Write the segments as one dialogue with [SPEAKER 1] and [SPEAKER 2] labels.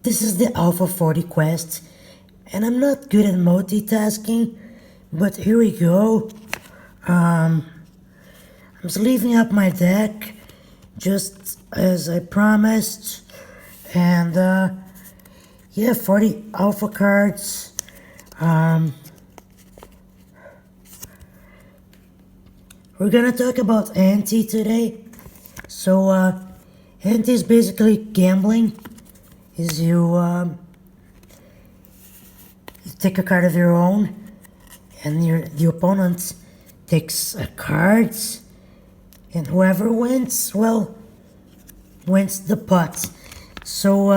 [SPEAKER 1] This is the Alpha 40 quest, and I'm not good at multitasking, but here we go. I'm sleeving up my deck, just as I promised, and yeah, 40 Alpha cards. We're gonna talk about Ante today. So, Ante is basically gambling. Is you take a card of your own, and the opponent takes a card, and whoever wins, well, wins the pot. So,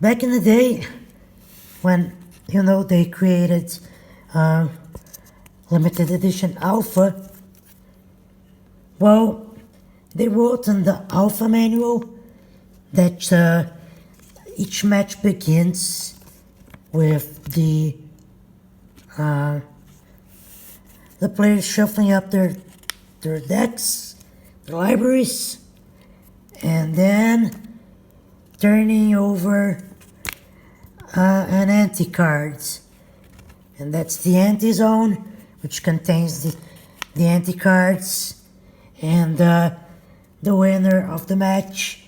[SPEAKER 1] back in the day, when they created limited edition Alpha, well, they wrote in the Alpha manual that each match begins with the players shuffling up their decks, their libraries, and then turning over an ante cards, and that's the ante zone, which contains the ante cards, and the winner of the match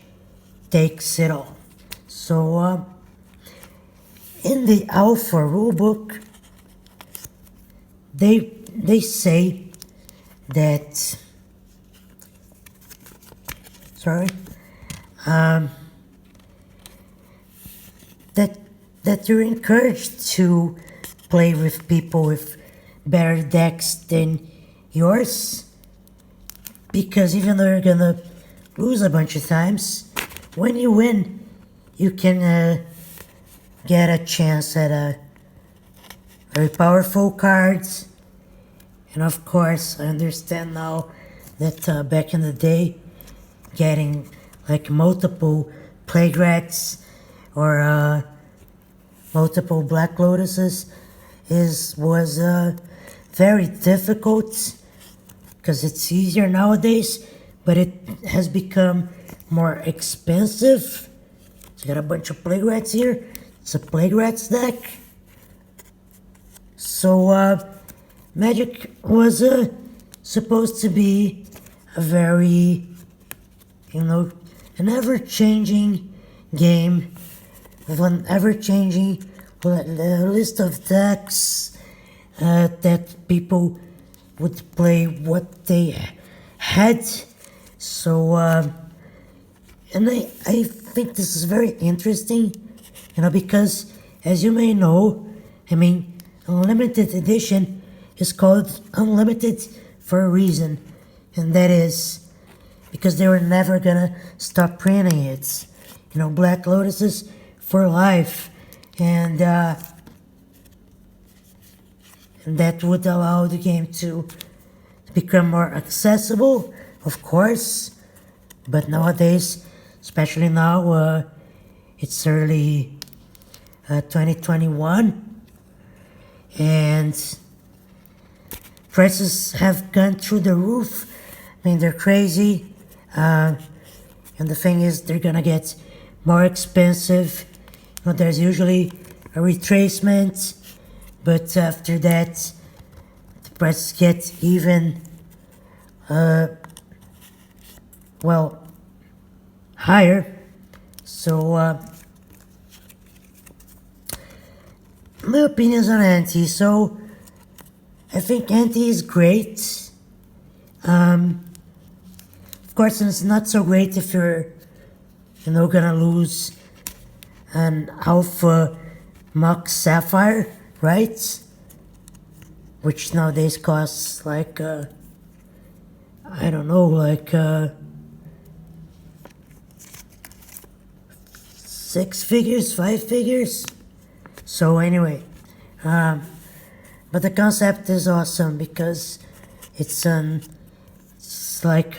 [SPEAKER 1] takes it all. So in the Alpha rulebook, they say that that you're encouraged to play with people with better decks than yours, because even though you're gonna lose a bunch of times, when you win, you can get a chance at a very powerful cards. And of course, I understand now that back in the day, getting like multiple Plague Rats or multiple Black Lotuses was very difficult, because it's easier nowadays, but it has become more expensive. So you got a bunch of Plague Rats here. It's a Plague Rats deck. So Magic was supposed to be a very, an ever-changing game with an ever-changing list of decks that people would play what they had. So, and I think this is very interesting, because as you may know, Unlimited Edition is called Unlimited for a reason, and that is because they were never gonna stop printing it. Black Lotuses for life, and that would allow the game to become more accessible, of course. But nowadays, especially now, it's early 2021, and prices have gone through the roof. They're crazy, and the thing is, they're gonna get more expensive. There's usually a retracement, but after that, the prices get even, higher. So, my opinions on Ante. So, I think Ante is great. Of course, it's not so great if you're, gonna lose an Alpha Mox Sapphire, right? Which nowadays costs like, I don't know, like 6 figures, 5 figures. So anyway, but the concept is awesome, because it's like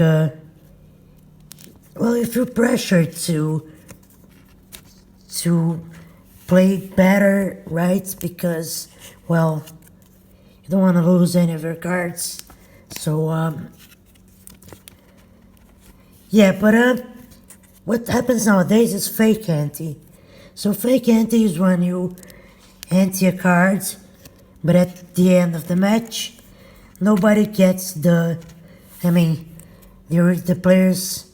[SPEAKER 1] if you're pressured to play better, right? Because you don't want to lose any of your cards. So yeah, but what happens nowadays is fake Ante. So fake ante is when you ante a card, but at the end of the match, nobody gets the players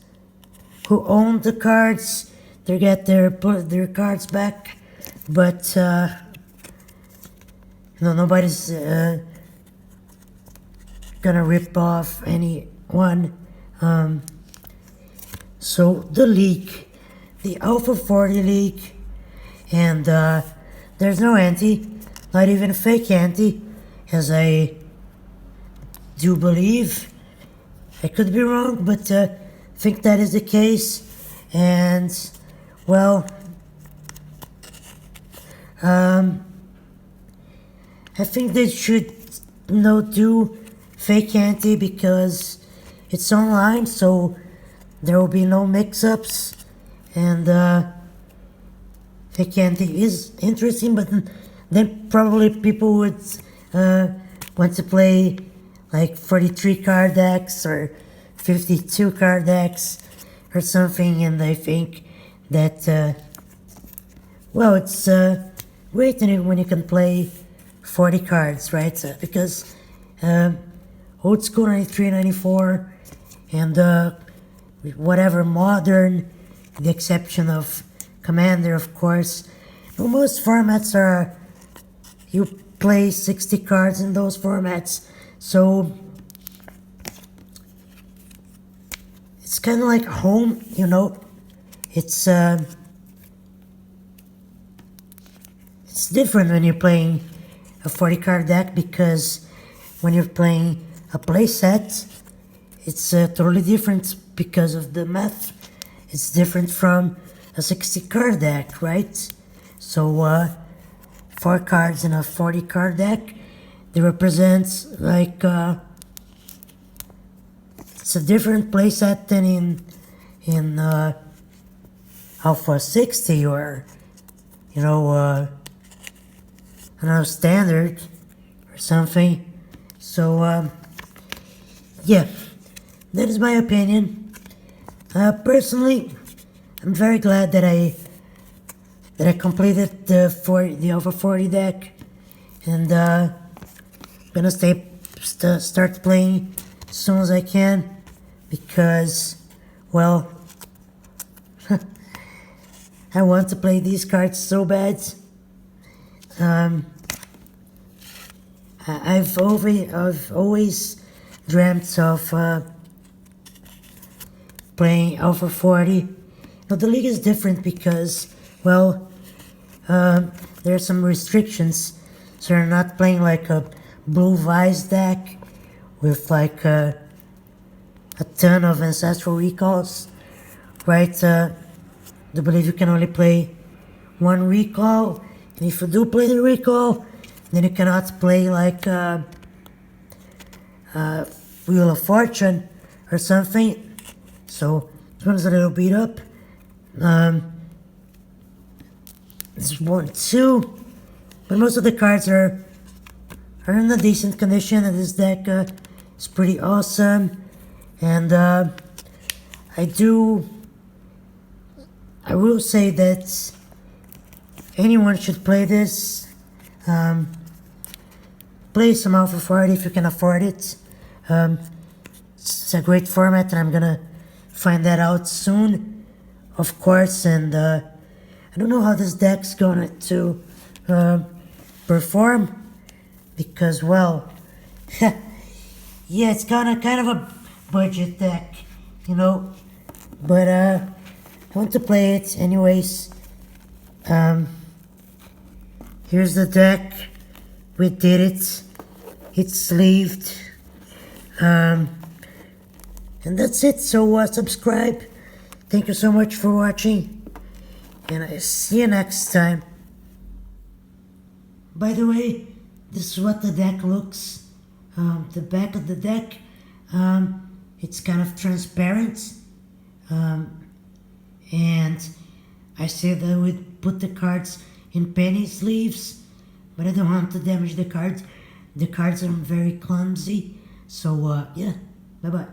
[SPEAKER 1] who own the cards, they get their cards back, but nobody's gonna rip off anyone. So the league, the Alpha 40 League, and there's no ante, not even a fake ante, as I do believe. I could be wrong, but I think that is the case. And well, I think they should do fake ante because it's online, so there will be no mix-ups, and fake ante is interesting, but then probably people would want to play like 43 card decks or 52 card decks or something, and I think that it's great when you can play 40 cards, right? Because old school 93, 94, and whatever modern, the exception of Commander, of course. But most formats you play 60 cards in those formats, so it's kind of like home, It's different when you're playing a 40 card deck, because when you're playing a play set, it's totally different because of the math. It's different from a 60 card deck, right? So 4 cards in a 40 card deck, they represent like it's a different playset than in Alpha 60 or another standard or something. So yeah, that is my opinion. Personally, I'm very glad that I completed the Alpha 40 deck, and gonna start playing as soon as I can, because well I want to play these cards so bad. I've always dreamt of playing Alpha 40. Now the league is different because, there are some restrictions, so you're not playing like a blue Vice deck with like a ton of ancestral recalls, right? I believe you can only play one recall, and if you do play the recall, then you cannot play like Wheel of Fortune or something. So this one's a little beat up. This is 1-2, but most of the cards are in a decent condition, and this deck is pretty awesome. And I will say that anyone should play this. Play some Alpha 40 if you can afford it. It's a great format, and I'm gonna find that out soon, of course. And I don't know how this deck's going to perform, because yeah, it's kind of a budget deck, but I want to play it anyways. Here's the deck. We did it. It's sleeved. And that's it. So subscribe. Thank you so much for watching, and I see you next time. By the way, this is what the deck looks. The back of the deck, it's kind of transparent. And I said I would put the cards in penny sleeves, but I don't want to damage the cards. The cards are very clumsy. So yeah, bye bye.